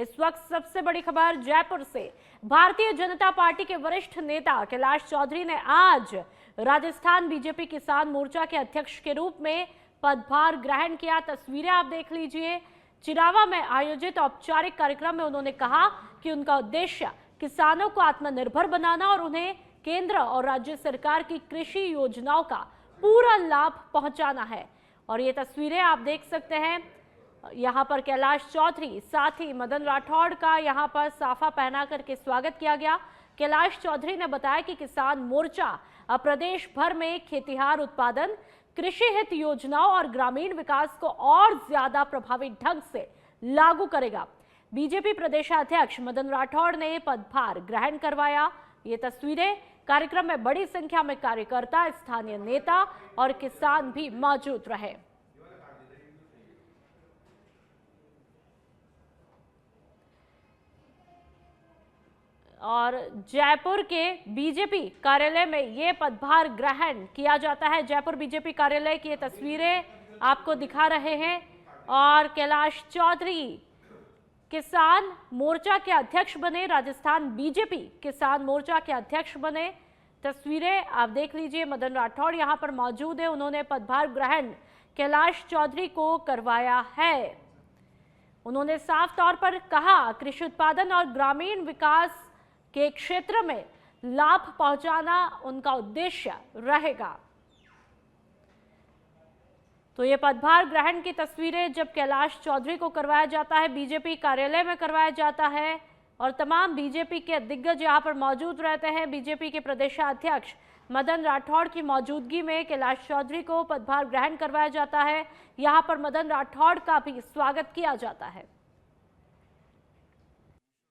इस वक्त सबसे बड़ी खबर जयपुर से। भारतीय जनता पार्टी के वरिष्ठ नेता कैलाश चौधरी ने आज राजस्थान बीजेपी किसान मोर्चा के अध्यक्ष के रूप में पदभार ग्रहण किया। तस्वीरें आप देख लीजिए। चिरावा में आयोजित औपचारिक कार्यक्रम में उन्होंने कहा कि उनका उद्देश्य किसानों को आत्मनिर्भर बनाना और उन्हें केंद्र और राज्य सरकार की कृषि योजनाओं का पूरा लाभ पहुंचाना है। और ये तस्वीरें आप देख सकते हैं। यहाँ पर कैलाश चौधरी साथ ही मदन राठौड़ का यहाँ पर साफा पहना करके स्वागत किया गया। कैलाश चौधरी ने बताया कि किसान मोर्चा अब प्रदेश भर में खेतिहार उत्पादन, कृषि हित योजनाओं और ग्रामीण विकास को और ज्यादा प्रभावी ढंग से लागू करेगा। बीजेपी प्रदेशाध्यक्ष मदन राठौड़ ने पदभार ग्रहण करवाया। ये तस्वीरें, कार्यक्रम में बड़ी संख्या में कार्यकर्ता, स्थानीय नेता और किसान भी मौजूद रहे। और जयपुर के बीजेपी कार्यालय में ये पदभार ग्रहण किया जाता है। जयपुर बीजेपी कार्यालय की ये तस्वीरें आपको दिखा रहे हैं। और कैलाश चौधरी किसान मोर्चा के अध्यक्ष बने, राजस्थान बीजेपी किसान मोर्चा के अध्यक्ष बने। तस्वीरें आप देख लीजिए। मदन राठौड़ यहां पर मौजूद है। उन्होंने पदभार ग्रहण कैलाश चौधरी को करवाया है। उन्होंने साफ तौर पर कहा, कृषि उत्पादन और ग्रामीण विकास के क्षेत्र में लाभ पहुंचाना उनका उद्देश्य रहेगा। तो ये पदभार ग्रहण की तस्वीरें जब कैलाश चौधरी को करवाया जाता है, बीजेपी कार्यालय में करवाया जाता है और तमाम बीजेपी के दिग्गज यहां पर मौजूद रहते हैं। बीजेपी के प्रदेशाध्यक्ष मदन राठौड़ की मौजूदगी में कैलाश चौधरी को पदभार ग्रहण करवाया जाता है। यहां पर मदन राठौड़ का भी स्वागत किया जाता है।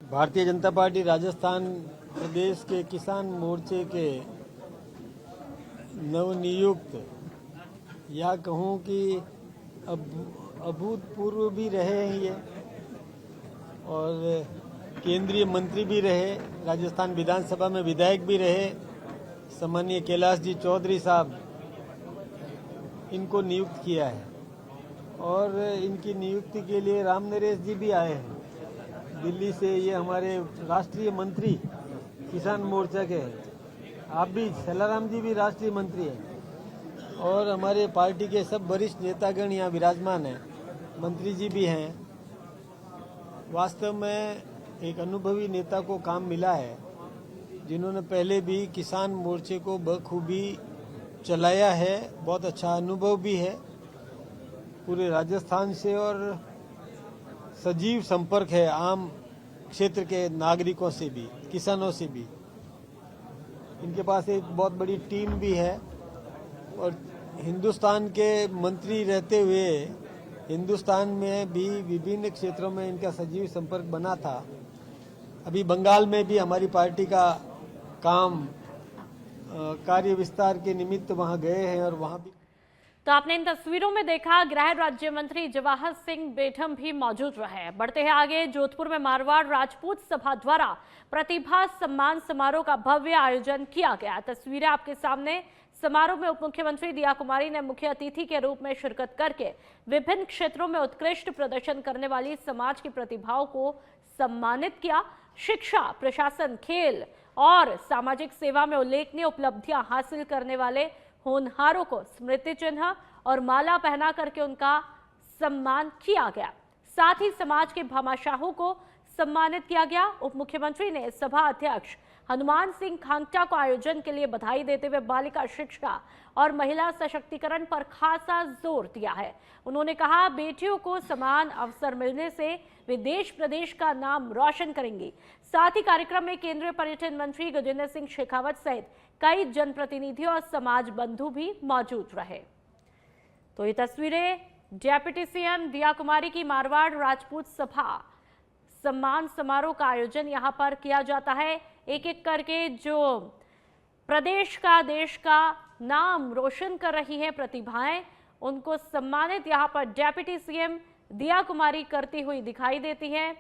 भारतीय जनता पार्टी राजस्थान प्रदेश के किसान मोर्चे के नवनियुक्त, या कहूँ कि अभूतपूर्व भी रहे हैं ये, और केंद्रीय मंत्री भी रहे, राजस्थान विधानसभा में विधायक भी रहे, सम्मानीय कैलाश जी चौधरी साहब, इनको नियुक्त किया है। और इनकी नियुक्ति के लिए राम नरेश जी भी आए हैं दिल्ली से। ये हमारे राष्ट्रीय मंत्री किसान मोर्चा के हैं। आप भी, सलाराम जी भी राष्ट्रीय मंत्री हैं। और हमारे पार्टी के सब वरिष्ठ नेतागण यहाँ विराजमान हैं, मंत्री जी भी हैं। वास्तव में एक अनुभवी नेता को काम मिला है, जिन्होंने पहले भी किसान मोर्चे को बखूबी चलाया है। बहुत अच्छा अनुभव भी है पूरे राजस्थान से, और सजीव संपर्क है आम क्षेत्र के नागरिकों से भी, किसानों से भी। इनके पास एक बहुत बड़ी टीम भी है। और हिंदुस्तान के मंत्री रहते हुए हिंदुस्तान में भी विभिन्न क्षेत्रों में इनका सजीव संपर्क बना था। अभी बंगाल में भी हमारी पार्टी का काम कार्य विस्तार के निमित्त वहां गए हैं, और वहां भी। तो आपने इन तस्वीरों में देखा, गृह राज्य मंत्री जवाहर सिंह बेठम भी मौजूद रहे। बढ़ते हैं आगे। जोधपुर में मारवाड़ राजपूत सभा द्वारा प्रतिभा सम्मान समारोह का भव्य आयोजन किया गया। तस्वीरें आपके सामने। समारोह में उप मुख्यमंत्री दिया कुमारी ने मुख्य अतिथि के रूप में शिरकत करके विभिन्न क्षेत्रों में उत्कृष्ट प्रदर्शन करने वाली समाज की प्रतिभाओं को सम्मानित किया। शिक्षा, प्रशासन, खेल और सामाजिक सेवा में उल्लेखनीय उपलब्धियां हासिल करने वाले होनहारों को स्मृति चिन्ह और माला पहना करके उनका सम्मान किया गया। साथ ही समाज के भामाशाहों को सम्मानित किया गया। उप मुख्यमंत्री ने सभा अध्यक्ष हनुमान सिंह खांगटा को आयोजन के लिए बधाई देते हुए बालिका शिक्षा और महिला सशक्तिकरण पर खासा जोर दिया है। उन्होंने कहा, बेटियों को समान अवसर मिलने से वे देश प्रदेश का नाम रोशन करेंगी। साथ ही कार्यक्रम में केंद्रीय पर्यटन मंत्री गजेंद्र सिंह शेखावत सहित कई जनप्रतिनिधि और समाज बंधु भी मौजूद रहे। तो ये तस्वीरें डेप्यूटी सीएम दिया कुमारी की मारवाड़ राजपूत सभा सम्मान समारोह का आयोजन यहां पर किया जाता है। एक एक करके जो प्रदेश का, देश का नाम रोशन कर रही हैं प्रतिभाएं, उनको सम्मानित यहां पर डेप्यूटी सीएम दिया कुमारी करती हुई दिखाई देती हैं।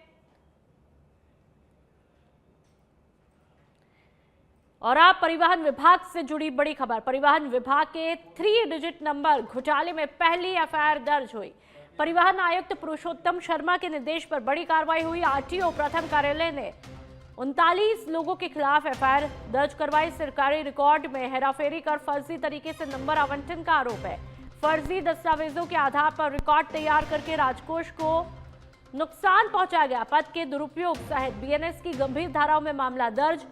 और आप परिवहन विभाग से जुड़ी बड़ी खबर। परिवहन विभाग के 3 डिजिट नंबर घोटाले में पहली एफआईआर दर्ज हुई। परिवहन आयुक्त पुरुषोत्तम शर्मा के निर्देश पर बड़ी कार्रवाई हुई। आरटीओ प्रथम कार्यालय ने 39 लोगों के खिलाफ एफआईआर दर्ज करवाई। सरकारी रिकॉर्ड में हेराफेरी कर फर्जी तरीके से नंबर आवंटन का आरोप है। फर्जी दस्तावेजों के आधार पर रिकॉर्ड तैयार करके राजकोष को नुकसान पहुंचाया गया। पद के दुरुपयोग सहित बीएनएस की गंभीर धाराओं में मामला दर्ज।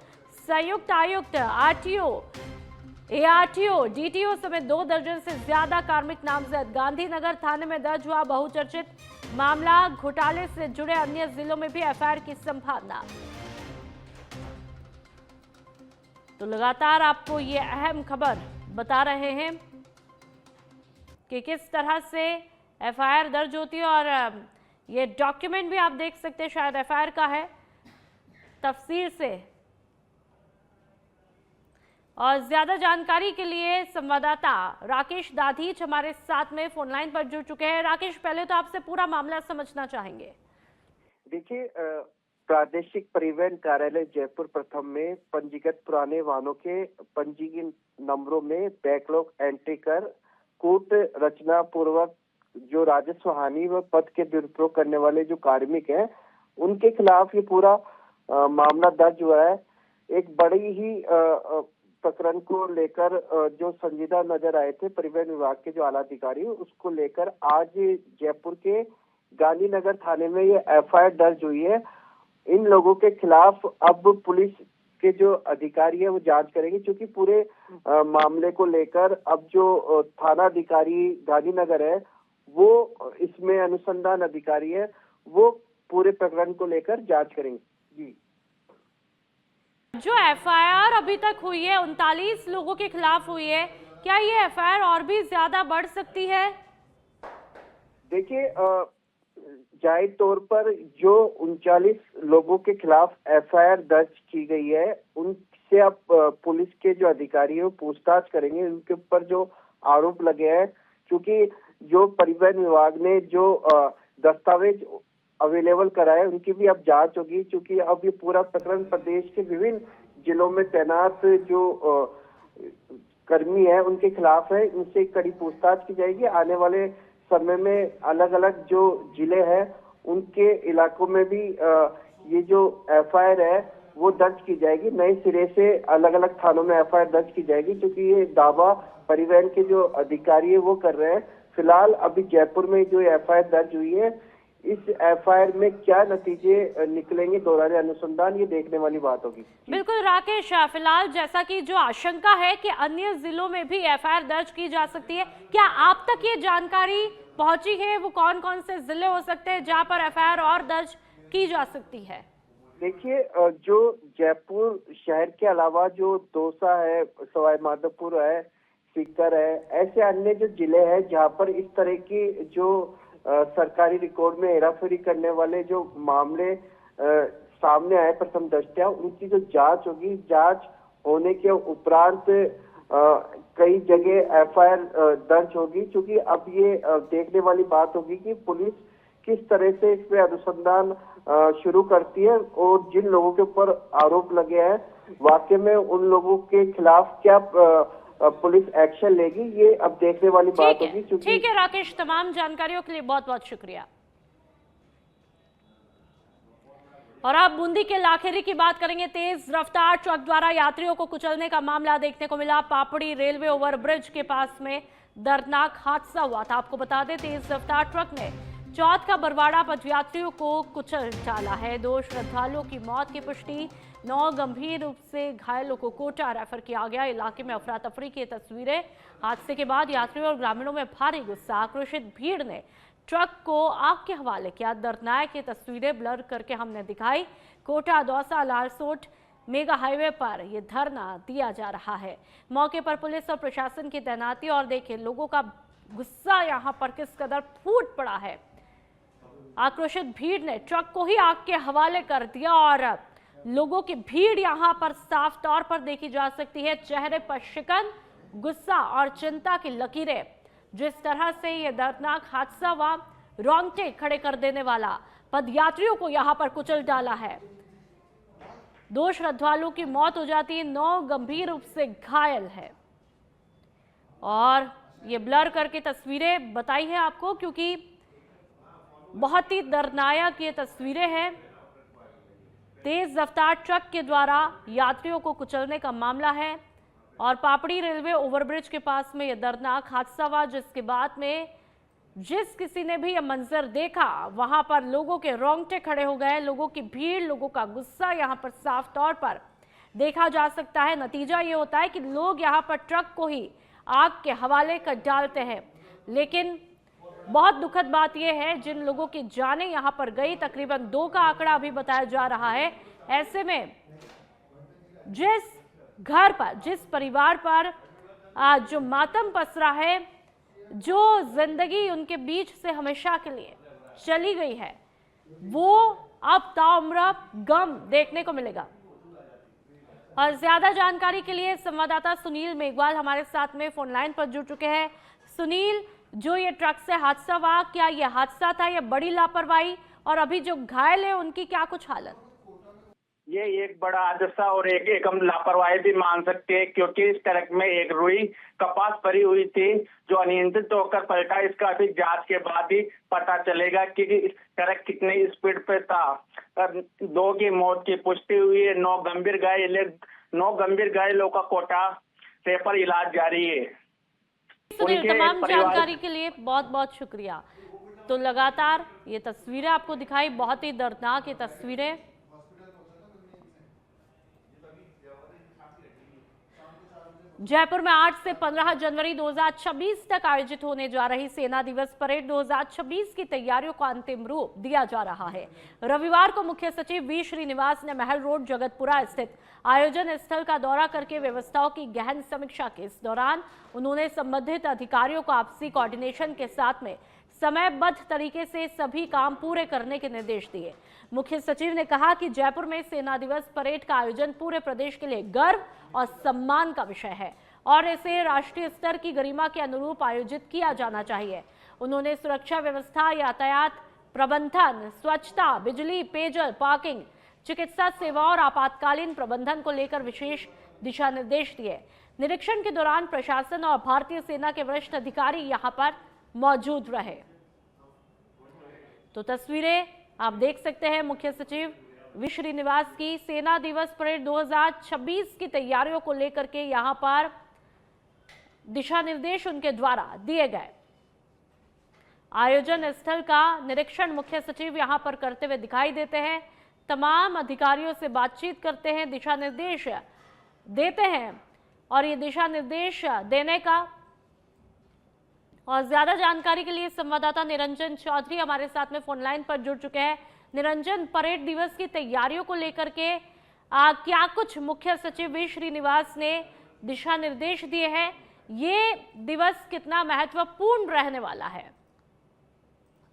संयुक्त आयुक्त, आरटीओ, एआरटीओ, डीटीओ समेत 2 दर्जन से ज्यादा कार्मिक नामजद। गांधीनगर थाने में दर्ज हुआ बहुचर्चित मामला। घोटाले से जुड़े अन्य जिलों में भी एफआईआर की संभावना। तो लगातार आपको ये अहम खबर बता रहे हैं कि किस तरह से एफआईआर दर्ज होती है। और ये डॉक्यूमेंट भी आप देख सकते हैं, शायद एफआईआर का है तफसीर से। और ज्यादा जानकारी के लिए संवाददाता राकेश दाधीच हमारे साथ में फोन लाइन पर जुड़ चुके हैं। राकेश, पहले तो आपसे पूरा मामला समझना चाहेंगे। देखिए, प्रादेशिक परिवहन कार्यालय जयपुर प्रथम में पंजीकृत पुराने वाहनों के पंजीकृत नंबरों में बैकलॉग एंट्री कर कूट रचना पूर्वक जो राजस्व हानि व पद के दुरुपयोग करने वाले जो कार्मिक हैं, उनके खिलाफ ये पूरा मामला दर्ज हुआ है। एक बड़ी ही प्रकरण को लेकर जो संजीदा नजर आए थे परिवहन विभाग के जो आला अधिकारी, उसको लेकर आज जयपुर के गांधीनगर थाने में ये एफआईआर दर्ज हुई है। इन लोगों के खिलाफ अब पुलिस के जो अधिकारी है वो जांच करेंगे, क्योंकि पूरे मामले को लेकर अब जो थाना अधिकारी गांधीनगर है वो इसमें अनुसंधान अधिकारी है, वो पूरे प्रकरण को लेकर जांच करेंगे। जी, जो एफआईआर अभी तक हुई है 39 लोगों के खिलाफ हुई है, क्या ये एफआईआर और भी ज्यादा बढ़ सकती है? देखिए, जाहिर तौर पर जो 39 लोगों के खिलाफ एफआईआर दर्ज की गई है, उनसे अब पुलिस के जो अधिकारी है पूछताछ करेंगे, उनके ऊपर जो आरोप लगे हैं। क्योंकि जो परिवहन विभाग ने जो दस्तावेज अवेलेबल कराए, उनकी भी अब जांच होगी। क्योंकि अब ये पूरा प्रकरण प्रदेश के विभिन्न जिलों में तैनात जो कर्मी है उनके खिलाफ है, इनसे कड़ी पूछताछ की जाएगी। आने वाले समय में अलग अलग जो जिले हैं उनके इलाकों में भी ये जो एफआईआर है वो दर्ज की जाएगी। नए सिरे से अलग अलग थानों में एफआईआर दर्ज की जाएगी, क्योंकि ये दावा परिवहन के जो अधिकारी है वो कर रहे हैं। फिलहाल अभी जयपुर में जो एफआईआर दर्ज हुई है, इस एफआईआर में क्या नतीजे निकलेंगे दौरान अनुसंधान, ये देखने वाली बात होगी। बिल्कुल राकेश, फिलहाल जैसा कि जो आशंका है कि अन्य जिलों में भी एफआईआर दर्ज की जा सकती है, क्या आप तक ये जानकारी पहुंची है? वो कौन कौन से जिले हो सकते हैं जहां पर एफआईआर और दर्ज की जा सकती है? देखिए, जो जयपुर शहर के अलावा जो दौसा है, सवाई माधोपुर है, सीकर है, ऐसे अन्य जो जिले हैं जहाँ पर इस तरह की जो सरकारी रिकॉर्ड में हेराफेरी करने वाले जो मामले सामने आए प्रथम दृष्टया, उनकी जो जांच होगी, जांच होने के उपरांत कई जगह एफआईआर दर्ज होगी। क्योंकि अब ये देखने वाली बात होगी कि पुलिस किस तरह से इस पे अनुसंधान शुरू करती है और जिन लोगों के ऊपर आरोप लगे हैं वाकई में उन लोगों के खिलाफ क्या पुलिस एक्शन लेगी, ये अब देखने वाली बात होगी। ठीक है राकेश, तमाम जानकारियों के लिए बहुत बहुत शुक्रिया। और अब बूंदी के लाखेरी की बात करेंगे। तेज रफ्तार ट्रक द्वारा यात्रियों को कुचलने का मामला देखने को मिला। पापड़ी रेलवे ओवरब्रिज के पास में दर्दनाक हादसा हुआ था। आपको बता दें, तेज रफ्तार ट्रक ने चौथ का बरवाड़ा पदयात्रियों को कुचल डाला है। 2 श्रद्धालुओं की मौत की पुष्टि, 9 गंभीर रूप से घायलों को कोटा रेफर किया गया। इलाके में अफरा तफरी की तस्वीरें। हादसे के बाद यात्रियों और ग्रामीणों में भारी गुस्सा। आक्रोशित भीड़ ने ट्रक को आग के हवाले किया। दर्दनाक ये तस्वीरें ब्लर करके हमने दिखाई। कोटा दौसा लालसोट मेगा हाईवे पर यह धरना दिया जा रहा है। मौके पर पुलिस और प्रशासन की तैनाती, और देखिए लोगों का गुस्सा यहां पर किस कदर फूट पड़ा है। आक्रोशित भीड़ ने ट्रक को ही आग के हवाले कर दिया और लोगों की भीड़ यहां पर साफ तौर पर देखी जा सकती है। चेहरे पर शिकन, गुस्सा और चिंता की लकीरें। जिस तरह से यह दर्दनाक हादसा हुआ, रोंगटे खड़े कर देने वाला, पदयात्रियों को यहां पर कुचल डाला है। 2 श्रद्धालुओं की मौत हो जाती है, 9 गंभीर रूप से घायल है। और ये ब्लर करके तस्वीरें बताई है आपको, क्योंकि बहुत ही दर्दनाक ये तस्वीरें हैं। तेज रफ्तार ट्रक के द्वारा यात्रियों को कुचलने का मामला है और पापड़ी रेलवे ओवरब्रिज के पास में यह दर्दनाक हादसा हुआ, जिसके बाद में जिस किसी ने भी यह मंजर देखा वहां पर लोगों के रोंगटे खड़े हो गए। लोगों की भीड़, लोगों का गुस्सा यहां पर साफ तौर पर देखा जा सकता है। नतीजा ये होता है कि लोग यहां पर ट्रक को ही आग के हवाले कर डालते हैं। लेकिन बहुत दुखद बात यह है, जिन लोगों की जानें यहां पर गई, तकरीबन 2 का आंकड़ा अभी बताया जा रहा है। ऐसे में जिस घर पर, जिस परिवार पर आज जो मातम पसरा है, जो जिंदगी उनके बीच से हमेशा के लिए चली गई है, वो अब ताउम्र गम देखने को मिलेगा। और ज्यादा जानकारी के लिए संवाददाता सुनील मेघवाल हमारे साथ में फोन लाइन पर जुड़ चुके हैं। सुनील, जो ये ट्रक से हादसा हुआ, क्या ये हादसा था या बड़ी लापरवाही, और अभी जो घायल है उनकी क्या कुछ हालत? ये एक बड़ा हादसा और एक हम लापरवाही भी मान सकते हैं, क्योंकि इस ट्रक में एक रुई कपास भरी हुई थी जो अनियंत्रित होकर पलटा। इसका अभी जांच के बाद ही पता चलेगा कि इस ट्रक कितनी स्पीड पे था। 2 की मौत की पुष्टि हुई है। 9 गंभीर घायलों का कोटा रेफर इलाज जारी है। सुनील, तमाम जानकारी के लिए बहुत बहुत शुक्रिया। तो लगातार ये तस्वीरें आपको दिखाई, बहुत ही दर्दनाक ये तस्वीरें। जयपुर में 8 से 15 जनवरी 2026 तक आयोजित होने जा रही सेना दिवस परेड 2026 की तैयारियों को अंतिम रूप दिया जा रहा है। रविवार को मुख्य सचिव वी श्रीनिवास ने महल रोड जगतपुरा स्थित आयोजन स्थल का दौरा करके व्यवस्थाओं की गहन समीक्षा की। इस दौरान उन्होंने संबंधित अधिकारियों को आपसी कोऑर्डिनेशन के साथ में समयबद्ध तरीके से सभी काम पूरे करने के निर्देश दिए। मुख्य सचिव ने कहा कि जयपुर में सेना दिवस परेड का आयोजन पूरे प्रदेश के लिए गर्व और सम्मान का विषय है और इसे राष्ट्रीय स्तर की गरिमा के अनुरूप आयोजित किया जाना चाहिए। उन्होंने सुरक्षा व्यवस्था, यातायात प्रबंधन, स्वच्छता, बिजली, पेयजल, पार्किंग, चिकित्सा सेवा और आपातकालीन प्रबंधन को लेकर विशेष दिशा निर्देश दिए। निरीक्षण के दौरान प्रशासन और भारतीय सेना के वरिष्ठ अधिकारी यहां पर मौजूद रहे। तो तस्वीरें आप देख सकते हैं मुख्य सचिव वी श्रीनिवास की सेना दिवस परेड 2026 की तैयारियों को लेकर के यहां पर दिशा निर्देश उनके द्वारा दिए गए। आयोजन स्थल का निरीक्षण मुख्य सचिव यहां पर करते हुए दिखाई देते हैं, तमाम अधिकारियों से बातचीत करते हैं, दिशा निर्देश देते हैं और ये दिशा निर्देश देने का और ज्यादा जानकारी के लिए संवाददाता निरंजन चौधरी हमारे साथ में फोन लाइन पर जुड़ चुके हैं। निरंजन, परेड दिवस की तैयारियों को लेकर के क्या कुछ मुख्य सचिव वी श्रीनिवास ने दिशा निर्देश दिए हैं? ये दिवस कितना महत्वपूर्ण रहने वाला है?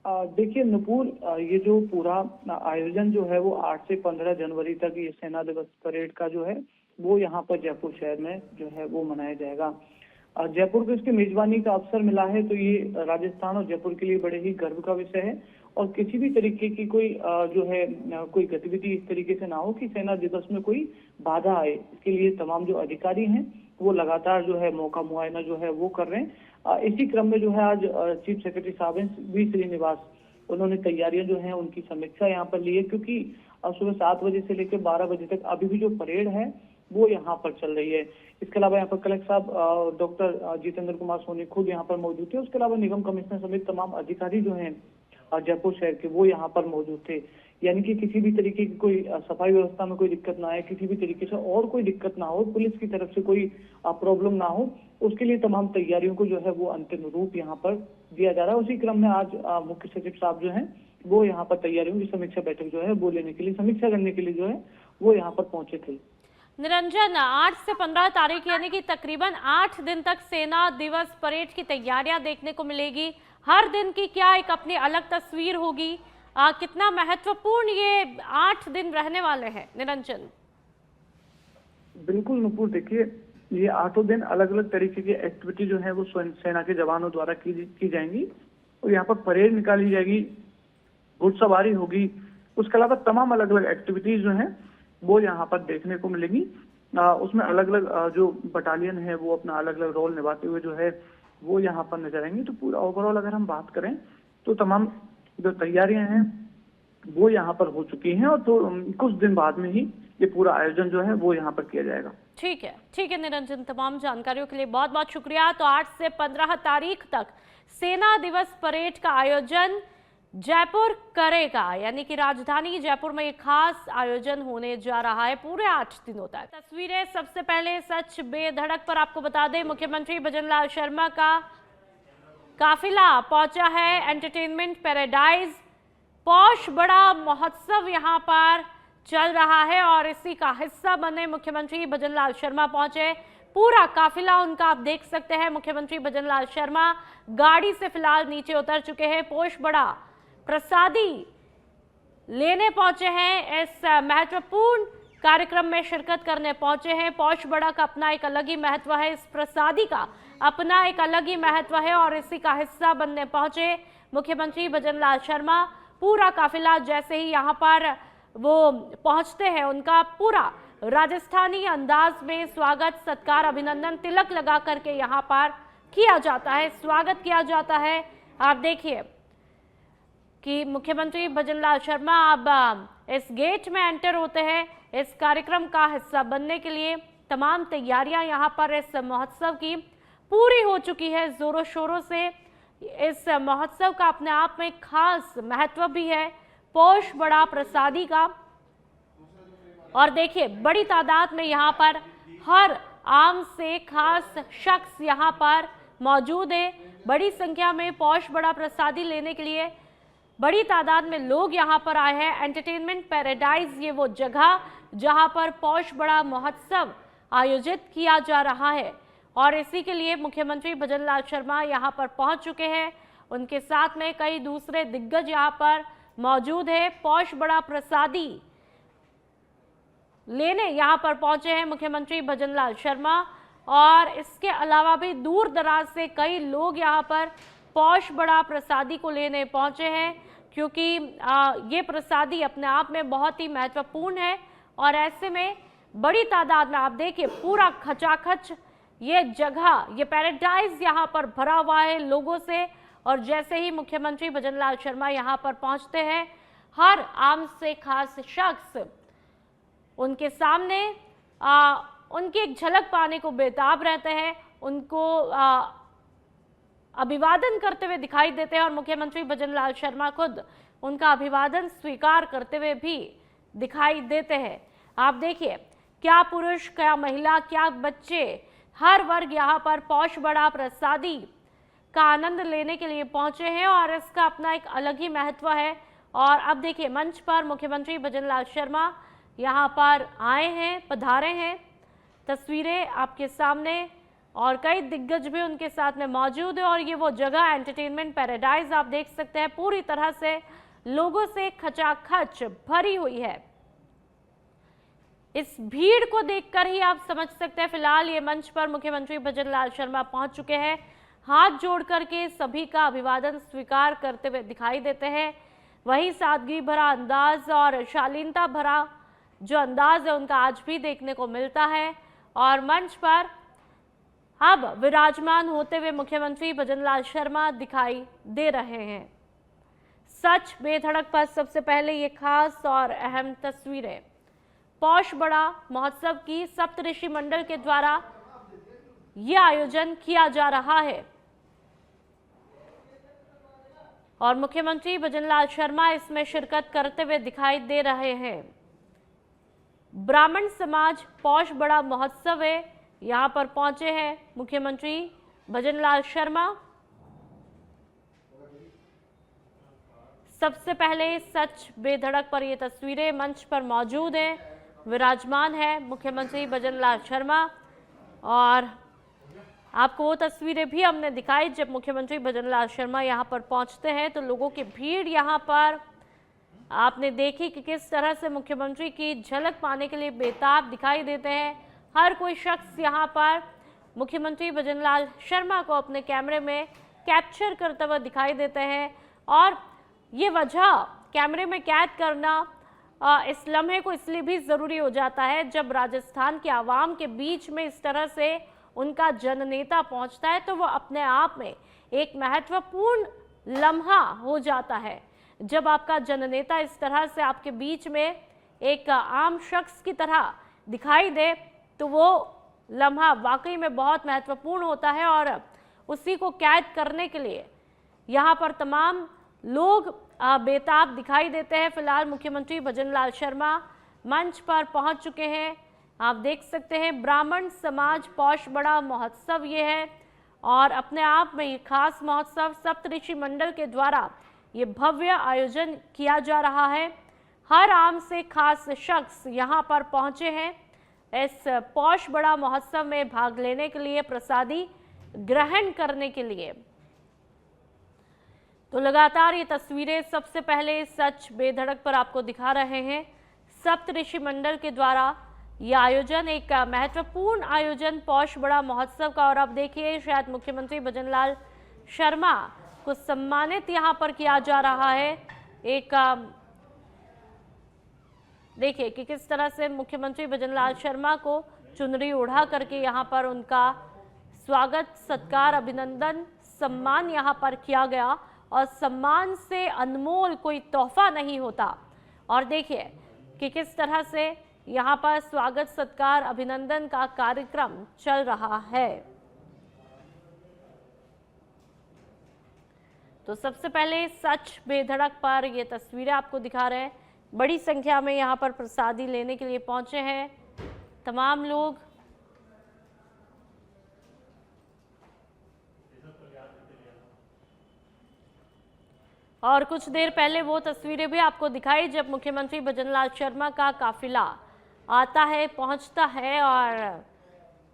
देखिए नुपुर, ये जो पूरा आयोजन जो है वो 8 से 15 जनवरी तक ये सेना दिवस परेड का जो है वो यहाँ पर जयपुर शहर में जो है वो मनाया जाएगा। जयपुर को इसकी मेजबानी का अवसर मिला है, तो ये राजस्थान और जयपुर के लिए बड़े ही गर्व का विषय है और किसी भी तरीके की कोई जो है कोई गतिविधि इस तरीके से ना हो कि सेना दिवस में कोई बाधा आए। इसके लिए तमाम जो अधिकारी हैं वो लगातार जो है मौका मुआयना जो है वो कर रहे हैं। इसी क्रम में जो है आज चीफ सेक्रेटरी साहब वी श्रीनिवास, उन्होंने तैयारियां जो है उनकी समीक्षा यहाँ पर ली है, क्योंकि सुबह 7 बजे से लेकर 12 बजे तक अभी भी जो परेड है वो यहाँ पर चल रही है। इसके अलावा यहाँ पर कलेक्टर साहब डॉक्टर जितेंद्र कुमार सोनी खुद यहाँ पर मौजूद थे। उसके अलावा निगम कमिश्नर समेत तमाम अधिकारी जो हैं जयपुर शहर के वो यहाँ पर मौजूद थे। यानी कि किसी भी तरीके की कोई सफाई व्यवस्था में कोई दिक्कत ना आए, किसी भी तरीके से और कोई दिक्कत ना हो, पुलिस की तरफ से कोई प्रॉब्लम ना हो, उसके लिए तमाम तैयारियों को जो है वो अंतिम रूप यहाँ पर दिया जा रहा है। उसी क्रम में आज मुख्य सचिव साहब जो है वो यहाँ पर तैयारियों की समीक्षा बैठक जो है वो लेने के लिए, समीक्षा करने के लिए जो है वो यहाँ पर पहुंचे थे। निरंजन, 8 से 15 तारीख यानी कि तकरीबन 8 दिन तक सेना दिवस परेड की तैयारियां देखने को मिलेगी। हर दिन की क्या एक अपनी अलग तस्वीर होगी? कितना महत्वपूर्ण ये 8 दिन रहने वाले हैं निरंजन? बिल्कुल नुपुर, देखिए ये 8 दिन अलग अलग तरीके की एक्टिविटी जो है वो सेना के जवानों द्वारा की जाएंगी और यहाँ पर परेड निकाली जाएगी, घुड़सवारी होगी, उसके अलावा तमाम अलग अलग एक्टिविटीज जो है वो यहाँ पर देखने को मिलेगी। उसमें अलग अलग जो बटालियन है वो अपना अलग अलग रोल निभाते हुए जो है वो यहाँ पर नजर आएंगे। तो पूरा ओवरऑल अगर हम बात करें तो तमाम जो तैयारियां हैं वो यहाँ पर हो चुकी हैं, और तो कुछ दिन बाद में ही ये पूरा आयोजन जो है वो यहाँ पर किया जाएगा। ठीक है निरंजन, तमाम जानकारियों के लिए बहुत बहुत शुक्रिया। तो 8 से 15 तारीख तक सेना दिवस परेड का आयोजन जयपुर करेगा, यानी कि राजधानी जयपुर में एक खास आयोजन होने जा रहा है पूरे 8 दिनों तक। तस्वीरें सबसे पहले सच बेधड़क पर आपको बता दें, मुख्यमंत्री भजनलाल शर्मा का काफिला पहुंचा है एंटरटेनमेंट पैराडाइज। पौष बड़ा महोत्सव यहां पर चल रहा है और इसी का हिस्सा बने मुख्यमंत्री भजनलाल शर्मा पहुंचे। पूरा काफिला उनका आप देख सकते हैं। मुख्यमंत्री भजनलाल शर्मा गाड़ी से फिलहाल नीचे उतर चुके हैं। पौष बड़ा प्रसादी लेने पहुंचे हैं, इस महत्वपूर्ण कार्यक्रम में शिरकत करने पहुंचे हैं। पौष बड़ा का अपना एक अलग ही महत्व है, इस प्रसादी का अपना एक अलग ही महत्व है और इसी का हिस्सा बनने पहुंचे मुख्यमंत्री भजनलाल शर्मा। पूरा काफिला जैसे ही यहाँ पर वो पहुंचते हैं, उनका पूरा राजस्थानी अंदाज में स्वागत, सत्कार, अभिनंदन, तिलक लगा करके यहाँ पर किया जाता है, स्वागत किया जाता है। आप देखिए कि मुख्यमंत्री भजनलाल शर्मा अब इस गेट में एंटर होते हैं इस कार्यक्रम का हिस्सा बनने के लिए। तमाम तैयारियां यहाँ पर इस महोत्सव की पूरी हो चुकी है जोरों शोरों से। इस महोत्सव का अपने आप में खास महत्व भी है, पौष बड़ा प्रसादी का। और देखिए बड़ी तादाद में यहाँ पर हर आम से खास शख्स यहाँ पर मौजूद है। बड़ी संख्या में पौष बड़ा प्रसादी लेने के लिए बड़ी तादाद में लोग यहाँ पर आए हैं। एंटरटेनमेंट पैराडाइज ये वो जगह जहाँ पर पौष बड़ा महोत्सव आयोजित किया जा रहा है और इसी के लिए मुख्यमंत्री भजनलाल शर्मा यहाँ पर पहुँच चुके हैं। उनके साथ में कई दूसरे दिग्गज यहाँ पर मौजूद है। पौष बड़ा प्रसादी लेने यहाँ पर पहुंचे हैं मुख्यमंत्री भजनलाल शर्मा और इसके अलावा भी दूर दराज से कई लोग यहाँ पर पौष बड़ा प्रसादी को लेने पहुंचे हैं, क्योंकि ये प्रसादी अपने आप में बहुत ही महत्वपूर्ण है और ऐसे में बड़ी तादाद में आप देखिए पूरा खचाखच ये जगह, ये पैराडाइज यहाँ पर भरा हुआ है लोगों से। और जैसे ही मुख्यमंत्री भजनलाल शर्मा यहाँ पर पहुंचते हैं, हर आम से खास शख्स उनके सामने उनकी एक झलक पाने को बेताब रहते हैं, उनको अभिवादन करते हुए दिखाई देते हैं और मुख्यमंत्री भजनलाल शर्मा खुद उनका अभिवादन स्वीकार करते हुए भी दिखाई देते हैं। आप देखिए क्या पुरुष, क्या महिला, क्या बच्चे, हर वर्ग यहाँ पर पौष बड़ा प्रसादी का आनंद लेने के लिए पहुंचे हैं और इसका अपना एक अलग ही महत्व है। और अब देखिए मंच पर मुख्यमंत्री भजनलाल शर्मा यहाँ पर आए हैं, पधारे हैं। तस्वीरें आपके सामने और कई दिग्गज भी उनके साथ में मौजूद है और ये वो जगह एंटरटेनमेंट पैराडाइज आप देख सकते हैं पूरी तरह से लोगों से खचाखच भरी हुई है। इस भीड़ को देखकर ही आप समझ सकते हैं। फिलहाल ये मंच पर मुख्यमंत्री भजनलाल शर्मा पहुंच चुके हैं, हाथ जोड़ करके सभी का अभिवादन स्वीकार करते हुए दिखाई देते हैं। वही सादगी भरा अंदाज और शालीनता भरा जो अंदाज है उनका आज भी देखने को मिलता है। और मंच पर अब विराजमान होते हुए मुख्यमंत्री भजनलाल शर्मा दिखाई दे रहे हैं। सच बेधड़क पर सबसे पहले ये खास और अहम तस्वीरें पौष बड़ा महोत्सव की सप्तऋषि मंडल के द्वारा यह आयोजन किया जा रहा है और मुख्यमंत्री भजनलाल शर्मा इसमें शिरकत करते हुए दिखाई दे रहे हैं। ब्राह्मण समाज पौष बड़ा महोत्सव है, यहाँ पर पहुंचे हैं मुख्यमंत्री भजनलाल शर्मा। सबसे पहले सच बेधड़क पर ये तस्वीरें मंच पर मौजूद हैं, विराजमान है मुख्यमंत्री भजनलाल शर्मा और आपको वो तस्वीरें भी हमने दिखाई जब मुख्यमंत्री भजनलाल शर्मा यहाँ पर पहुँचते हैं तो लोगों की भीड़ यहाँ पर आपने देखी कि किस तरह से मुख्यमंत्री की झलक पाने के लिए बेताब दिखाई देते हैं। हर कोई शख्स यहाँ पर मुख्यमंत्री भजनलाल शर्मा को अपने कैमरे में कैप्चर करते हुए दिखाई देते हैं और ये वजह कैमरे में कैद करना इस लम्हे को इसलिए भी ज़रूरी हो जाता है जब राजस्थान के आवाम के बीच में इस तरह से उनका जननेता पहुंचता है तो वो अपने आप में एक महत्वपूर्ण लम्हा हो जाता है। जब आपका जननेता इस तरह से आपके बीच में एक आम शख्स की तरह दिखाई दे तो वो लम्हा वाकई में बहुत महत्वपूर्ण होता है और उसी को कैद करने के लिए यहाँ पर तमाम लोग बेताब दिखाई देते हैं। फिलहाल मुख्यमंत्री भजनलाल शर्मा मंच पर पहुंच चुके हैं। आप देख सकते हैं ब्राह्मण समाज पौष बड़ा महोत्सव ये है और अपने आप में ये खास महोत्सव सप्तऋषि मंडल के द्वारा ये भव्य आयोजन किया जा रहा है। हर आम से खास शख्स यहाँ पर पहुंचे हैं इस पौष बड़ा महोत्सव में भाग लेने के लिए, प्रसादी ग्रहण करने के लिए। तो लगातार ये तस्वीरें सबसे पहले सच बेधड़क पर आपको दिखा रहे हैं। सप्तऋषि मंडल के द्वारा ये आयोजन एक महत्वपूर्ण आयोजन पौष बड़ा महोत्सव का, और अब देखिए शायद मुख्यमंत्री भजनलाल शर्मा को सम्मानित यहाँ पर किया जा रहा है। एक देखिए कि किस तरह से मुख्यमंत्री भजनलाल शर्मा को चुनरी उड़ा करके यहाँ पर उनका स्वागत सत्कार अभिनंदन सम्मान यहाँ पर किया गया और सम्मान से अनमोल कोई तोहफा नहीं होता। और देखिए कि किस तरह से यहाँ पर स्वागत सत्कार अभिनंदन का कार्यक्रम चल रहा है। तो सबसे पहले सच बेधड़क पर ये तस्वीरें आपको दिखा रहे हैं। बड़ी संख्या में यहाँ पर प्रसादी लेने के लिए पहुंचे हैं तमाम लोग। और कुछ देर पहले वो तस्वीरें भी आपको दिखाई जब मुख्यमंत्री भजनलाल शर्मा का काफिला आता है, पहुंचता है, और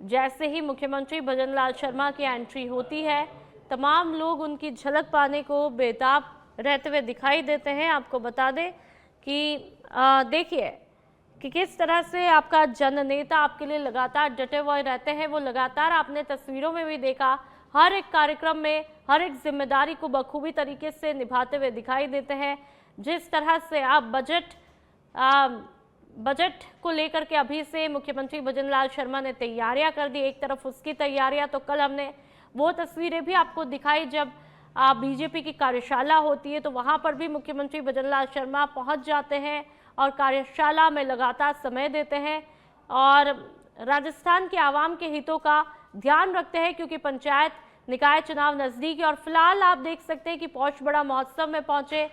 जैसे ही मुख्यमंत्री भजनलाल शर्मा की एंट्री होती है तमाम लोग उनकी झलक पाने को बेताब रहते हुए दिखाई देते हैं। आपको बता दें कि देखिए कि किस तरह से आपका जननेता आपके लिए लगातार डटे हुए रहते हैं। वो लगातार आपने तस्वीरों में भी देखा हर एक कार्यक्रम में हर एक जिम्मेदारी को बखूबी तरीके से निभाते हुए दिखाई देते हैं। जिस तरह से आप बजट को लेकर के अभी से मुख्यमंत्री भजनलाल शर्मा ने तैयारियां कर दी, एक तरफ उसकी तैयारियां, तो कल हमने वो तस्वीरें भी आपको दिखाई जब बीजेपी की कार्यशाला होती है तो वहां पर भी मुख्यमंत्री भजनलाल शर्मा पहुंच जाते हैं और कार्यशाला में लगातार समय देते हैं और राजस्थान के आवाम के हितों का ध्यान रखते हैं, क्योंकि पंचायत निकाय चुनाव नजदीक है। और फिलहाल आप देख सकते हैं कि पौष बड़ा महोत्सव में पहुंचे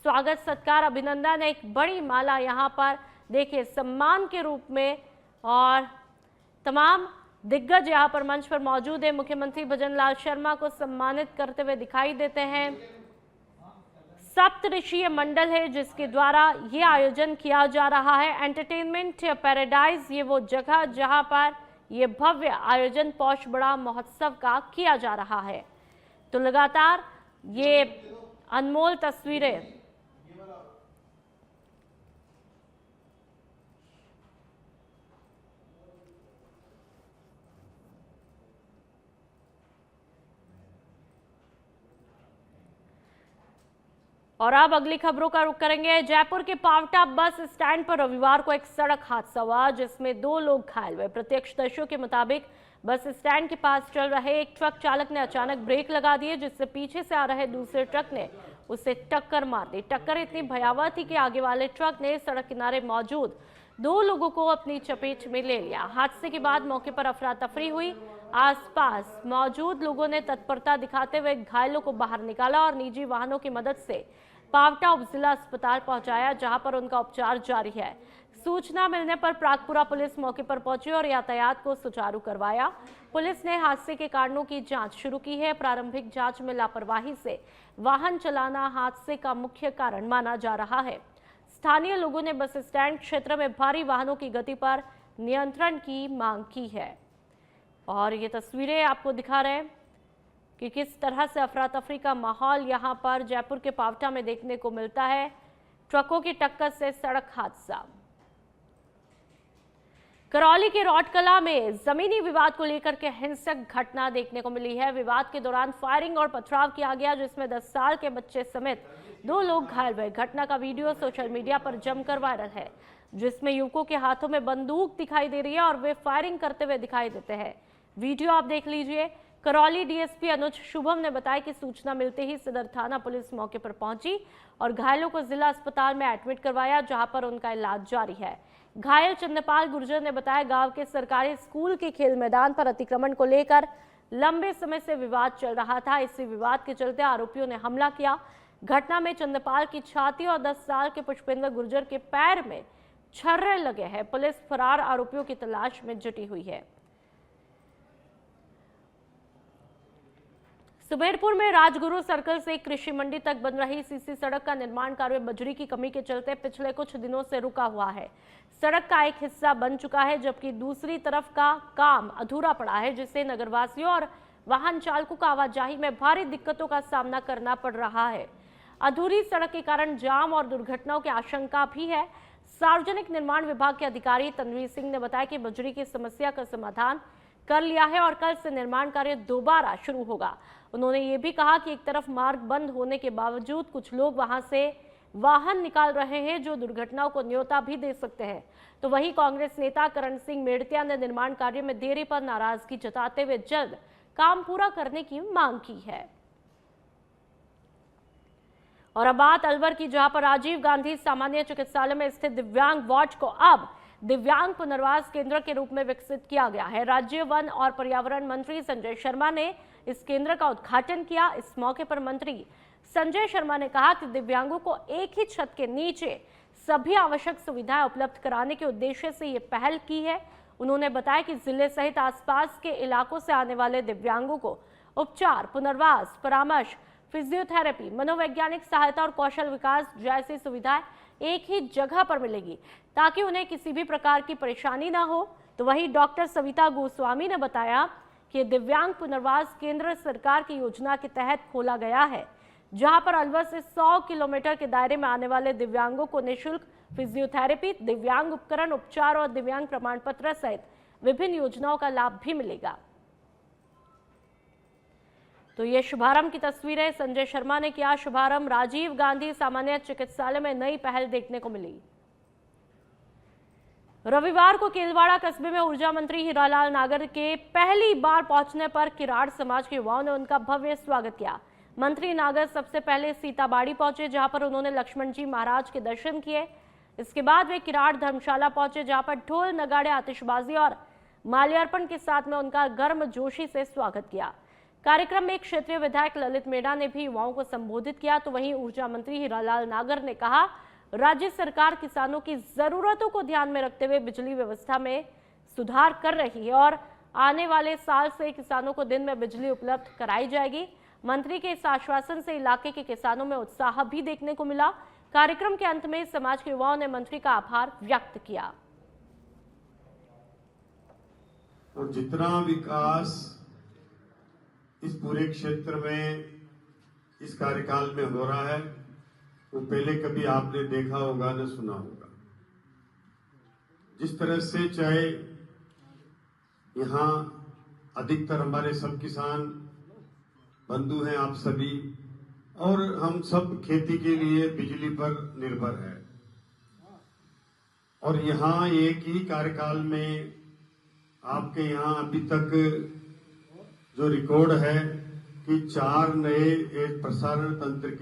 स्वागत सत्कार अभिनंदन एक बड़ी माला यहाँ पर देखिए सम्मान के रूप में, और तमाम दिग्गज यहाँ पर मंच पर मौजूद है। मुख्यमंत्री भजनलाल शर्मा को सम्मानित करते हुए दिखाई देते हैं। सप्तऋषीय मंडल है जिसके द्वारा ये आयोजन किया जा रहा है। एंटरटेनमेंट पैराडाइज ये वो जगह जहां पर ये भव्य आयोजन पौष बड़ा महोत्सव का किया जा रहा है। तो लगातार ये अनमोल तस्वीरें और अब अगली खबरों का रुख करेंगे। जयपुर के पावटा बस स्टैंड पर रविवार को एक सड़क हादसा हुआ जिसमें 2 लोग घायल हुए। प्रत्यक्षदर्शियों के मुताबिक बस स्टैंड के पास चल रहे एक ट्रक चालक ने अचानक ब्रेक लगा दिए, जिससे पीछे से आ रहे दूसरे ट्रक ने उसे टक्कर मार दी। टक्कर इतनी भयावह थी कि आगे वाले ट्रक ने सड़क किनारे मौजूद 2 लोगों को अपनी चपेट में ले लिया। हादसे के बाद मौके पर अफरा तफरी हुई। आसपास मौजूद लोगों ने तत्परता दिखाते हुए घायलों को बाहर निकाला और निजी वाहनों की मदद से पावटा उपजिला अस्पताल पहुंचाया, जहां पर उनका उपचार जारी है। सूचना मिलने पर प्रागपुरा पुलिस मौके पर पहुंची और यातायात को सुचारू करवाया। पुलिस ने हादसे के कारणों की जांच शुरू की है। प्रारंभिक जांच में लापरवाही से वाहन चलाना हादसे का मुख्य कारण माना जा रहा है। स्थानीय लोगों ने बस स्टैंड क्षेत्र में भारी वाहनों की गति पर नियंत्रण की मांग की है। और ये तस्वीरें आपको दिखा रहे हैं कि किस तरह से अफरा तफरी का माहौल यहाँ पर जयपुर के पावटा में देखने को मिलता है। ट्रकों की टक्कर से सड़क हादसा। करौली के रौटकला में जमीनी विवाद को लेकर के हिंसक घटना देखने को मिली है। विवाद के दौरान फायरिंग और पथराव किया गया, जिसमें 10 साल के बच्चे समेत 2 लोग घायल हुए। घटना का वीडियो सोशल मीडिया पर जमकर वायरल है, जिसमें युवकों के हाथों में बंदूक दिखाई दे रही है और वे फायरिंग करते हुए दिखाई देते हैं। वीडियो आप देख लीजिए करौली डीएसपी अनुज शुभम ने बताया कि सूचना मिलते ही सदर थाना पुलिस मौके पर पहुंची और घायलों को जिला अस्पताल में एडमिट करवाया, जहां पर उनका इलाज जारी है। घायल चंद्रपाल गुर्जर ने बताया, गांव के सरकारी स्कूल के खेल मैदान पर अतिक्रमण को लेकर लंबे समय से विवाद चल रहा था। इसी विवाद के चलते आरोपियों ने हमला किया। घटना में चंद्रपाल की छाती और 10 साल के पुष्पेंद्र गुर्जर के पैर में छर्रे लगे हैं। पुलिस फरार आरोपियों की तलाश में जुटी हुई है। सुबेरपुर में राजगुरु सर्कल से कृषि मंडी तक बन रही सीसी सड़क का निर्माण कार्य बजरी की कमी के चलते पिछले कुछ दिनों से रुका हुआ है। सड़क का एक हिस्सा बन चुका है, जबकि दूसरी तरफ का काम अधूरा पड़ा है, जिससे नगरवासियों और वाहन चालकों को आवाजाही में भारी दिक्कतों का सामना करना पड़ रहा है। अधूरी सड़क के कारण जाम और दुर्घटनाओं की आशंका भी है। सार्वजनिक निर्माण विभाग के अधिकारी तनवीर सिंह ने बताया कि बजरी की समस्या का समाधान कर लिया है और कल से निर्माण कार्य दोबारा शुरू होगा। उन्होंने ये भी कहा कि एक तरफ मार्ग बंद होने के बावजूद कुछ लोग वहां से वाहन निकाल रहे हैं, जो दुर्घटनाओं को न्योता भी दे सकते हैं। तो वहीं कांग्रेस नेता करण सिंह मेड़तिया ने निर्माण कार्य में देरी पर नाराजगी जताते हुए जल्द काम पूरा करने की मांग की है। और अब बात अलवर की, जहां पर राजीव गांधी सामान्य चिकित्सालय में स्थित दिव्यांग वार्ड को अब दिव्यांग पुनर्वास केंद्र के रूप में विकसित किया गया है। राज्य वन और पर्यावरण मंत्री संजय शर्मा ने इस केंद्र का उद्घाटन किया। इस मौके पर मंत्री संजय शर्मा ने कहा कि दिव्यांगों को एक ही छत के नीचे सभी आवश्यक सुविधाएं उपलब्ध कराने के उद्देश्य से ये पहल की है। उन्होंने बताया कि जिले सहित आसपास के इलाकों से आने वाले दिव्यांगों को उपचार, पुनर्वास, परामर्श, फिजियोथेरेपी, मनोवैज्ञानिक सहायता और कौशल विकास जैसी सुविधाएं एक ही जगह पर मिलेगी, ताकि उन्हें किसी भी प्रकार की परेशानी ना हो। तो वहीं डॉक्टर सविता गोस्वामी ने बताया कि दिव्यांग पुनर्वास केंद्र सरकार की योजना के तहत खोला गया है, जहां पर अलवर से 100 किलोमीटर के दायरे में आने वाले दिव्यांगों को निःशुल्क फिजियोथेरेपी, दिव्यांग उपकरण, उपचार और दिव्यांग प्रमाण पत्र सहित विभिन्न योजनाओं का लाभ भी मिलेगा। तो ये शुभारंभ की तस्वीरें संजय शर्मा ने किया शुभारंभ। राजीव गांधी सामान्य चिकित्सालय में नई पहल देखने को मिली। रविवार को केलवाड़ा कस्बे में ऊर्जा मंत्री हीरालाल नागर के पहली बार पहुंचने पर किराड़ समाज के युवाओं ने उनका भव्य स्वागत किया। मंत्री नागर सबसे पहले सीताबाड़ी पहुंचे, जहां पर उन्होंने लक्ष्मण जी महाराज के दर्शन किए। इसके बाद वे किराड़ धर्मशाला पहुंचे, जहां पर ढोल, नगाड़े, आतिशबाजी और माल्यार्पण के साथ में उनका गर्मजोशी से स्वागत किया। कार्यक्रम में क्षेत्रीय विधायक ललित मेड़ा ने भी युवाओं को संबोधित किया। तो वहीं ऊर्जा मंत्री हीरालाल नागर ने कहा, राज्य सरकार किसानों की जरूरतों को ध्यान में रखते हुए बिजली व्यवस्था में सुधार कर रही है और आने वाले साल से किसानों को दिन में बिजली उपलब्ध कराई जाएगी। मंत्री के इस आश्वासन से इलाके के किसानों में उत्साह भी देखने को मिला। कार्यक्रम के अंत में समाज के युवाओं ने मंत्री का आभार व्यक्त किया। और जितना विकास इस पूरे क्षेत्र में इस कार्यकाल में हो रहा है, वो पहले कभी आपने देखा होगा न सुना होगा। जिस तरह से चाहे यहाँ अधिकतर हमारे सब किसान बंधु हैं, आप सभी, और हम सब खेती के लिए बिजली पर निर्भर है। और यहाँ एक ही कार्यकाल में आपके यहाँ अभी तक जो रिकॉर्ड है कि 4 नए प्रसारण तंत्र